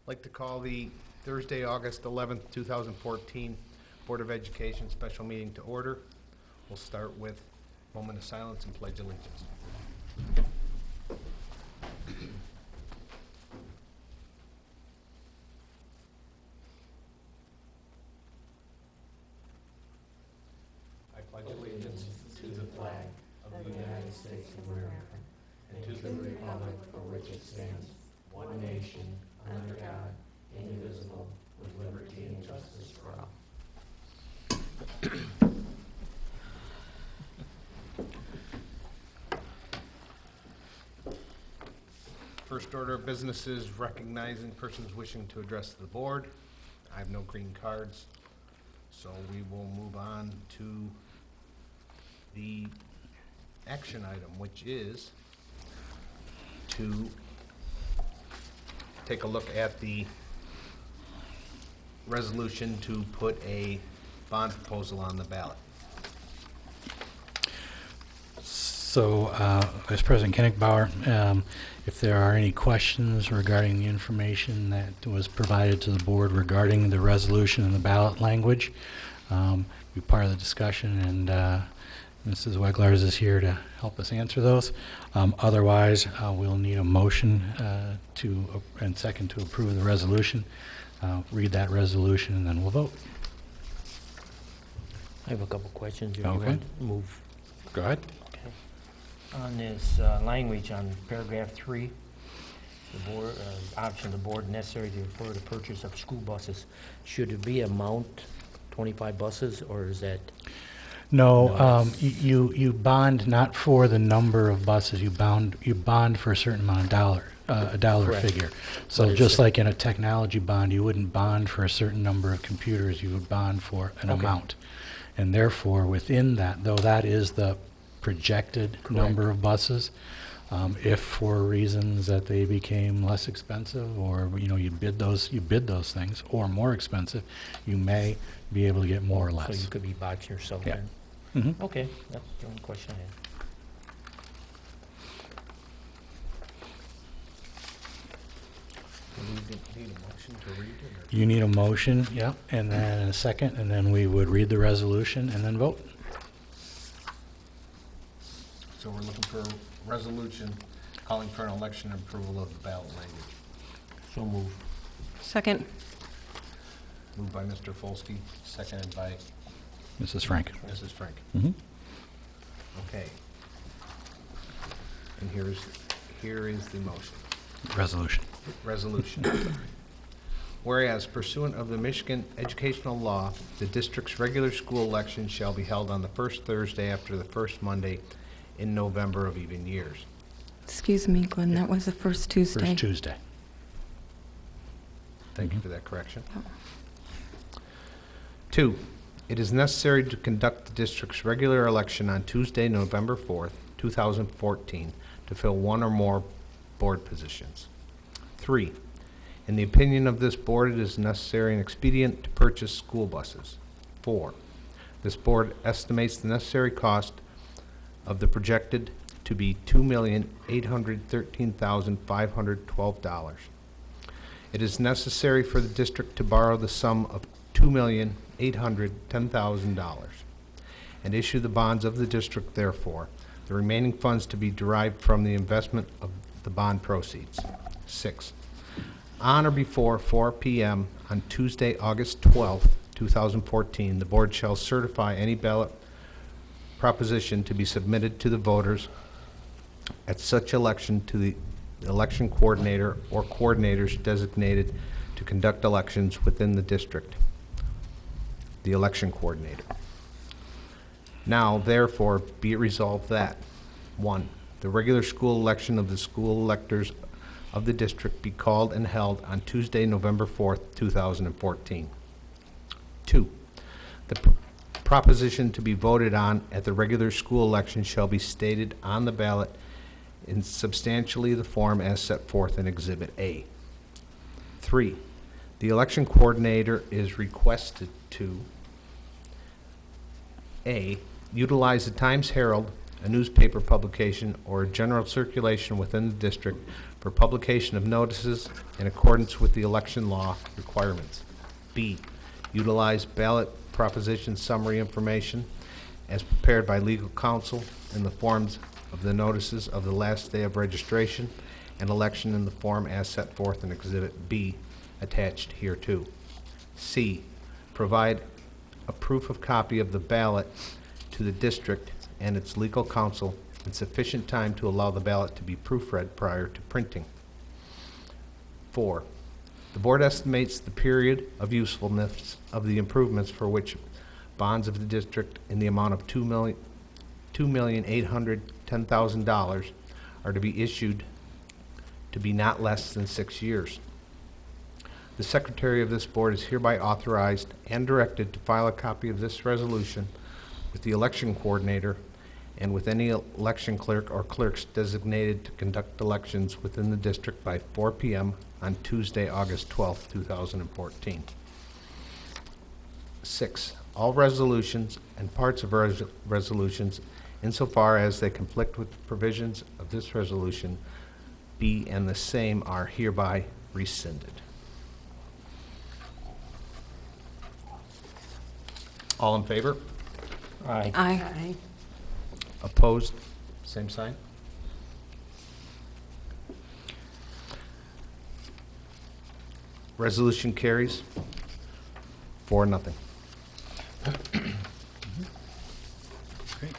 I'd like to call the Thursday, August 11th, 2014 Board of Education special meeting to order. We'll start with a moment of silence and pledge allegiance. I pledge allegiance to the flag of the United States of America and to the republic for which it stands, one nation, under God, indivisible, with liberty and justice for all. First order of business is recognizing persons wishing to address the board. I have no green cards, so we will move on to the action item, which is to take a look at the resolution to put a bond proposal on the ballot. So, Vice President Kenickbauer, if there are any questions regarding the information that was provided to the board regarding the resolution and the ballot language, be part of the discussion, and Mrs. Weglars is here to help us answer those. Otherwise, we'll need a motion and second to approve the resolution. Read that resolution, and then we'll vote. I have a couple questions. If Okay. you want to move. Go ahead. Okay. On this language on paragraph 3, the board option the board necessary to for the purchase of school buses. Should it be amount 25 buses, or is that? No, No, you bond not for the number of buses. You bond for a certain amount of a dollar Correct. figure. So What is just it? like in a technology bond, you wouldn't bond for a certain number of computers. You would bond for an Okay. amount, and therefore within that, though that is the projected number of buses, if for reasons that they became less expensive, or you bid those things, or more expensive, you may be able to get more or So less. you could be boxing yourself Yeah. in. Mhm. Okay, that's the only question I had. Do we need a motion to read it? You need a motion, yeah, and then a second, and then we would read the resolution and then vote. So we're looking for a resolution calling for an election approval of the ballot language. So move. Second. Moved by Mr. Folsky, seconded by Mrs. Frank. Mrs. Frank. Mhm. Okay. And here is the motion. Resolution. Resolution. Whereas pursuant of the Michigan educational law, the district's regular school election shall be held on the first Thursday after the first Monday in November of even years. Excuse me, Glenn, that was the first Tuesday. First Tuesday. Thank you Mhm. for that correction. Oh. 2, it is necessary to conduct the district's regular election on Tuesday, November 4th, 2014, to fill one or more board positions. 3, in the opinion of this board, it is necessary and expedient to purchase school buses. 4, this board estimates the necessary cost of the projected to be $2,813,512. It is necessary for the district to borrow the sum of $2,810,000 and issue the bonds of the district, therefore, the remaining funds to be derived from the investment of the bond proceeds. 6, on or before 4 p.m. on Tuesday, August 12th, 2014, the board shall certify any ballot proposition to be submitted to the voters at such election to the election coordinator or coordinators designated to conduct elections within the district, the election coordinator. Now, therefore, be it resolved that, 1, the regular school election of the school electors of the district be called and held on Tuesday, November 4th, 2014. 2, the proposition to be voted on at the regular school election shall be stated on the ballot in substantially the form as set forth in Exhibit A. 3, the election coordinator is requested to A, utilize the Times Herald a newspaper publication, or a general circulation within the district for publication of notices in accordance with the election law requirements. B, utilize ballot proposition summary information as prepared by legal counsel in the forms of the notices of the last day of registration and election in the form as set forth in Exhibit B attached hereto. C, provide a proof of copy of the ballot to the district and its legal counsel in sufficient time to allow the ballot to be proofread prior to printing. 4, the board estimates the period of usefulness of the improvements for which bonds of the district in the amount of $2,810,000 are to be issued to be not less than 6 years. The secretary of this board is hereby authorized and directed to file a copy of this resolution with the election coordinator and with any election clerk or clerks designated to conduct elections within the district by 4 p.m. on Tuesday, August 12, 2014. 6, all resolutions and parts of resolutions insofar as they conflict with the provisions of this resolution B and the same are hereby rescinded. All in favor? Aye. Aye. Opposed? Same sign. Resolution carries 4-0. Great.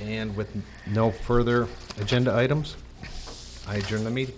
And with no further agenda items, I adjourn the meeting.